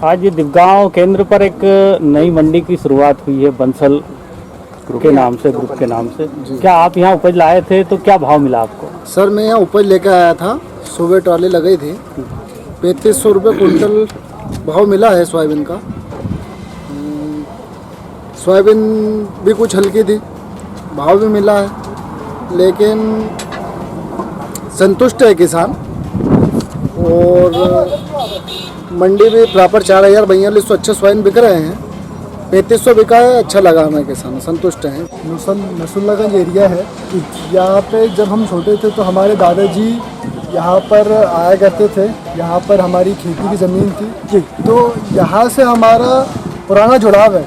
आज दिवगांव केंद्र पर एक नई मंडी की शुरुआत हुई है बंसल के नाम से, ग्रुप के नाम से। क्या आप यहाँ उपज लाए थे तो क्या भाव मिला आपको? सर मैं यहाँ उपज लेकर आया था, सुबह ट्रॉली लगाई थी, 3500 रुपये कुंटल भाव मिला है सोयाबीन का। सोयाबीन भी कुछ हल्की थी, भाव भी मिला है, लेकिन संतुष्ट है किसान। और मंडी भी प्रॉपर 4042 अच्छे सोयाबीन बिक रहे हैं, 3500 बिका है, अच्छा लगा हमें, किसान संतुष्ट हैं। नसरुल्लागंज एरिया है, यहाँ पे जब हम छोटे थे तो हमारे दादाजी यहाँ पर आया करते थे, यहाँ पर हमारी खेती की ज़मीन थी, तो यहाँ से हमारा पुराना जुड़ाव है।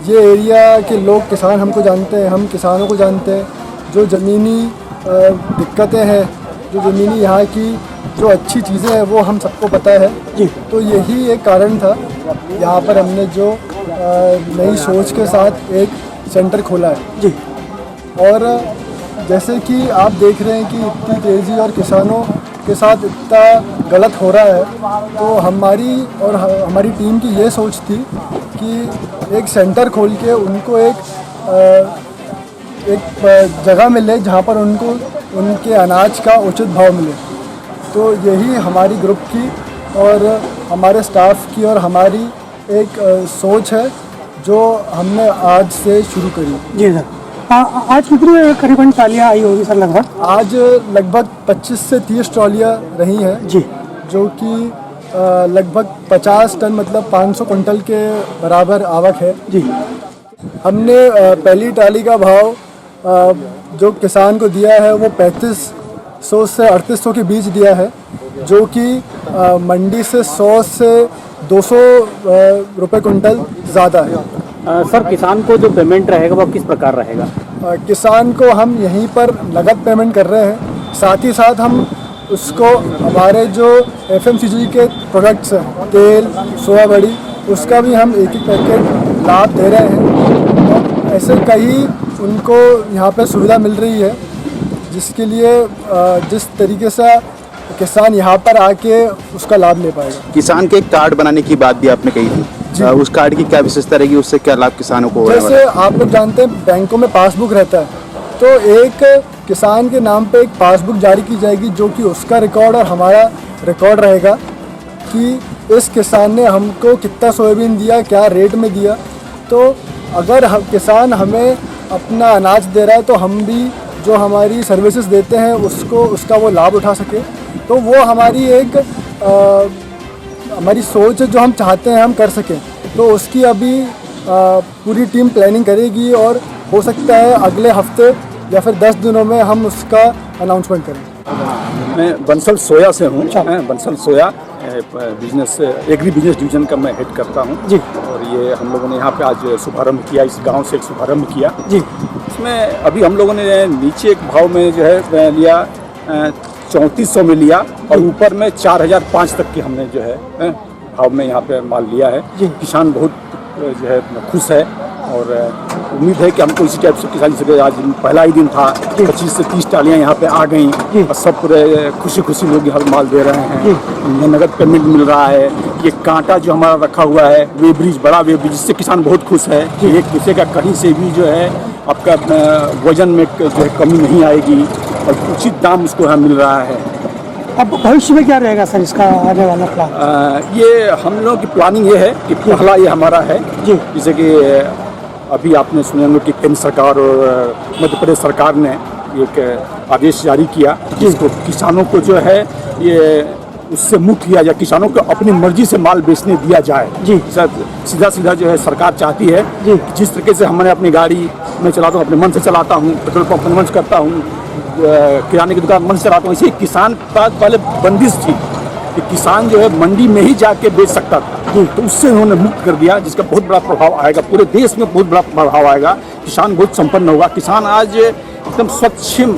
ये एरिया के लोग किसान हमको जानते हैं, हम किसानों को जानते हैं। जो ज़मीनी दिक्कतें हैं, जो ज़मीनी यहाँ की जो अच्छी चीज़ें हैं वो हम सबको पता है जी। तो यही एक कारण था, यहाँ पर हमने जो नई सोच के साथ एक सेंटर खोला है जी। और जैसे कि आप देख रहे हैं कि इतनी तेज़ी और किसानों के साथ इतना गलत हो रहा है, तो हमारी और हमारी टीम की ये सोच थी कि एक सेंटर खोल के उनको एक जगह मिले जहाँ पर उनको उनके अनाज का उचित भाव मिले। तो यही हमारी ग्रुप की और हमारे स्टाफ की और हमारी एक सोच है जो हमने आज से शुरू करी। जी सर, आज कितनी करीबन ट्रालियाँ आई होगी सर? लगभग आज लगभग 25 से 30 ट्रालियाँ रही हैं जी, जो कि लगभग 50 टन मतलब 500 कुंटल के बराबर आवक है जी। हमने पहली ट्राली का भाव जो किसान को दिया है वो 3500 से 3800 के बीच दिया है, जो कि मंडी से 100 से 200 रुपये कुंटल ज़्यादा है। सर, किसान को जो पेमेंट रहेगा वो किस प्रकार रहेगा? किसान को हम यहीं पर नगद पेमेंट कर रहे हैं, साथ ही साथ हम उसको हमारे जो FMCG के प्रोडक्ट्स हैं, तेल, सोया बड़ी, उसका भी हम एक पैकेट लाभ दे रहे हैं। और ऐसे कई उनको यहाँ पे सुविधा मिल रही है, जिसके लिए जिस तरीके से किसान यहाँ पर आके उसका लाभ ले पाएगा। किसान के कार्ड बनाने की बात भी आपने कही थी, उस कार्ड की क्या विशेषता रहेगी, उससे क्या लाभ किसानों को? जैसे आप लोग जानते हैं बैंकों में पासबुक रहता है, तो एक किसान के नाम पे एक पासबुक जारी की जाएगी, जो कि उसका रिकॉर्ड और हमारा रिकॉर्ड रहेगा कि इस किसान ने हमको कितना सोयाबीन दिया, क्या रेट में दिया। तो अगर किसान हमें अपना अनाज दे रहा है तो हम भी जो हमारी सर्विसेज देते हैं उसका वो लाभ उठा सके। तो वो हमारी एक हमारी सोच है जो हम चाहते हैं हम कर सकें। तो उसकी अभी पूरी टीम प्लानिंग करेगी और हो सकता है अगले हफ्ते या फिर 10 दिनों में हम उसका अनाउंसमेंट करें। मैं बंसल सोया से हूँ, बंसल सोया बिजनेस एग्री बिजनेस डिवीजन का मैं हेड करता हूँ जी। और ये हम लोगों ने यहाँ पे आज शुभारंभ किया, इस गांव से एक शुभारंभ किया जी। इसमें अभी हम लोगों ने नीचे एक भाव में जो है लिया 3400 में लिया, और ऊपर में 4005 तक की हमने जो है भाव में यहाँ पे माल लिया है जी। किसान बहुत जो है खुश है, और उम्मीद है कि हमको इसी टाइप से किसान से आज पहला ही दिन था, 25 से 30 टालियाँ यहाँ पे आ गई और सब पूरे खुशी खुशी लोग यहाँ माल दे रहे हैं। उन्हें नगद पेमेंट मिल रहा है। ये कांटा जो हमारा रखा हुआ है वे ब्रिज, बड़ा वे ब्रिज, जिससे किसान बहुत खुश है कि एक दूसरे का कहीं से भी जो है आपका वजन में जो है कमी नहीं आएगी और उचित दाम उसको यहाँ मिल रहा है। अब भविष्य में क्या रहेगा सर इसका आने वाला प्लान? ये हम लोगों की प्लानिंग ये है कि पहला ये हमारा है जी, जैसे कि अभी आपने सुने होंगे कि केंद्र सरकार और मध्य प्रदेश सरकार ने एक आदेश जारी किया जिसको किसानों को जो है ये उससे मुक्त किया जाए, किसानों को अपनी मर्जी से माल बेचने दिया जाए जी। सर सीधा सीधा जो है सरकार चाहती है जी, जिस तरीके से हमने अपनी गाड़ी में चलाता हूँ, अपने मन से चलाता हूँ, पेट्रोल पंप अपने मन से करता हूँ, किराने की दुकान मन से चलाता हूँ। इसी किसान का पहले बंदिश थी कि किसान जो है मंडी में ही जाके बेच सकता था, तो उससे उन्होंने मुक्त कर दिया, जिसका बहुत बड़ा प्रभाव आएगा, पूरे देश में बहुत बड़ा प्रभाव आएगा। किसान बहुत संपन्न होगा। किसान आज एकदम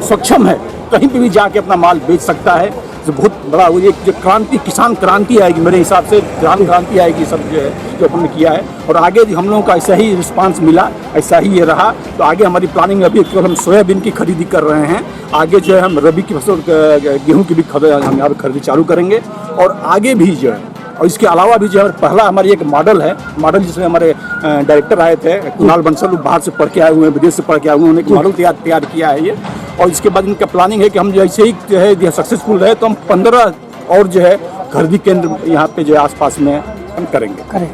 सक्षम है, कहीं पे भी जाके अपना माल बेच सकता है। जो बहुत बड़ा वो एक जो क्रांति, किसान क्रांति आएगी, मेरे हिसाब से किसान क्रांति आएगी सब जो है जो अपन ने किया है। और आगे हम लोगों का ऐसा ही रिस्पांस मिला, ऐसा ही ये रहा, तो आगे हमारी प्लानिंग अभी केवल हम सोयाबीन की खरीदी कर रहे हैं। आगे जो है हम रबी की फसल गेहूँ की भी हम यहाँ पर खरीदी चालू करेंगे, और आगे भी जो है और इसके अलावा भी जो है पहला हमारी एक मॉडल है, मॉडल जिसमें हमारे डायरेक्टर आए थे कुणाल बंसल, बाहर से पढ़ के आए हुए हैं, विदेश से पढ़ के आए हुए हैं, उन्होंने एक मॉडल तैयार किया है ये। और इसके बाद इनका प्लानिंग है कि हम जैसे ही जो है सक्सेसफुल रहे तो हम 15 और जो है खरीदी केंद्र यहाँ पे जो है आसपास में हम करेंगे। करें।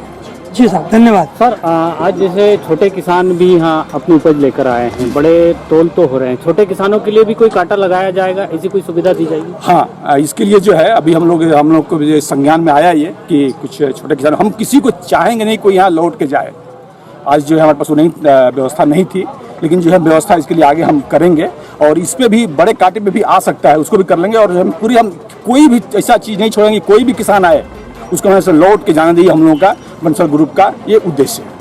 जी साहब, धन्यवाद। सर आज जैसे छोटे किसान भी यहाँ अपनी उपज लेकर आए हैं, बड़े तोल तो हो रहे हैं, छोटे किसानों के लिए भी कोई कांटा लगाया जाएगा, ऐसी कोई सुविधा दी जाएगी? हाँ, इसके लिए जो है अभी हम लोग को भी संज्ञान में आया ये कि कुछ छोटे किसान, हम किसी को चाहेंगे नहीं कोई यहाँ लौट के जाए। आज जो है हमारे पास वो नहीं व्यवस्था नहीं थी, लेकिन जो है व्यवस्था इसके लिए आगे हम करेंगे और इस पे भी बड़े कांटे पे भी आ सकता है, उसको भी कर लेंगे। और हम कोई भी ऐसा चीज़ नहीं छोड़ेंगे, कोई भी किसान आए उसको वहाँ से लौट के जाने दी, हम लोगों का बंसल ग्रुप का ये उद्देश्य है।